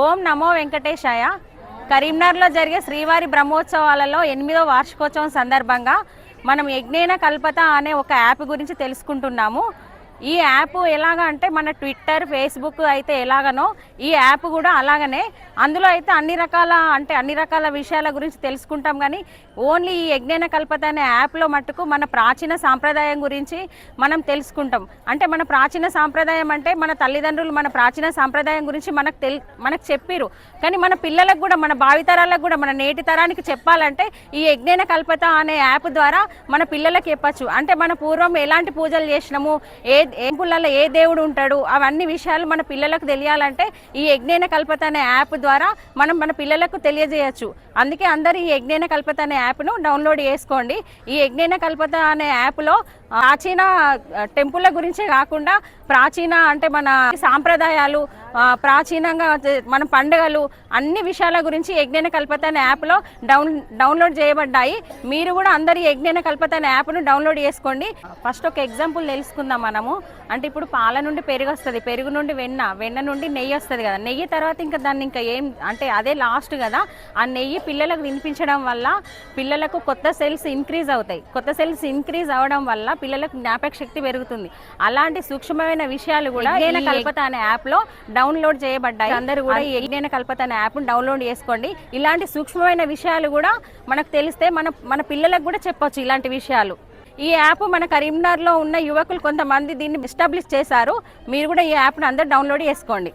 ఓం నమో వెంకటేశాయ. కరీంనగర్లో జరిగే శ్రీవారి బ్రహ్మోత్సవాలలో 8వ వార్షికోత్సవం సందర్భంగా మనం యజ్ఞేన కల్పత అనే ఒక యాప్ గురించి తెలుసుకుంటున్నాము. ఈ యాప్ ఎలాగా అంటే మన ట్విట్టర్, ఫేస్బుక్ అయితే ఎలాగనో ఈ యాప్ కూడా అలాగనే. అందులో అయితే అన్ని రకాల విషయాల గురించి తెలుసుకుంటాం. కానీ ఓన్లీ ఈ యజ్ఞేన కల్పత అనే యాప్లో మట్టుకు మన ప్రాచీన సాంప్రదాయం గురించి మనం తెలుసుకుంటాం. అంటే మన ప్రాచీన సాంప్రదాయం అంటే మన తల్లిదండ్రులు మన ప్రాచీన సాంప్రదాయం గురించి మనకు చెప్పిరు. కానీ మన పిల్లలకు కూడా, మన భావితరాలకు కూడా, మన నేటి తరానికి చెప్పాలంటే ఈ యజ్ఞేన కల్పత అనే యాప్ ద్వారా మన పిల్లలకు చెప్పచ్చు. అంటే మన పూర్వం ఎలాంటి పూజలు చేసినాము, ఏ పుల్లలో ఏ దేవుడు ఉంటాడు, అవన్నీ విషయాలు మన పిల్లలకు తెలియాలంటే ఈ యజ్ఞేన కల్పత అనే యాప్ ద్వారా మనం మన పిల్లలకు తెలియజేయచ్చు. అందుకే అందరూ ఈ యజ్ఞేన కల్పత అనే యాప్ను డౌన్లోడ్ చేసుకోండి. ఈ యజ్ఞేన కల్పత అనే యాప్లో ప్రాచీన టెంపుల్ల గురించే కాకుండా ప్రాచీన అంటే మన సాంప్రదాయాలు, ప్రాచీనంగా మన పండుగలు, అన్ని విషయాల గురించి యజ్ఞేన కల్పత అనే యాప్లో డౌన్లోడ్ చేయబడ్డాయి. మీరు కూడా అందరు యజ్ఞేన కల్పత అనే యాప్ను డౌన్లోడ్ చేసుకోండి. ఫస్ట్ ఒక ఎగ్జాంపుల్ తెలుసుకుందాం మనము. అంటే ఇప్పుడు పాల నుండి పెరుగు వస్తుంది, పెరుగు నుండి వెన్న నుండి నెయ్యి వస్తుంది కదా. నెయ్యి తర్వాత ఇంకా దాన్ని ఇంకా ఏం అంటే అదే లాస్ట్ కదా. ఆ నెయ్యి పిల్లలకు తినిపించడం వల్ల పిల్లలకు కొత్త సెల్స్ ఇంక్రీజ్ అవుతాయి. కొత్త సెల్స్ ఇంక్రీజ్ అవ్వడం వల్ల పిల్లలకు జ్ఞాపక శక్తి పెరుగుతుంది. అలాంటి సూక్ష్మమైన విషయాలు కూడా యజ్ఞేన కల్పత అనే యాప్లో డౌన్లోడ్ చేయబడ్డాయి. అందరూ కూడా ఈ యజ్ఞేన కల్పత అనే యాప్ను డౌన్లోడ్ చేసుకోండి. ఇలాంటి సూక్ష్మమైన విషయాలు కూడా మనకు తెలిస్తే మన పిల్లలకు కూడా చెప్పొచ్చు ఇలాంటి విషయాలు. ఈ యాప్ మన కరీంనగర్లో ఉన్న యువకులు కొంతమంది దీన్ని ఎస్టాబ్లిష్ చేశారు. మీరు కూడా ఈ యాప్ను అందరూ డౌన్లోడ్ చేసుకోండి.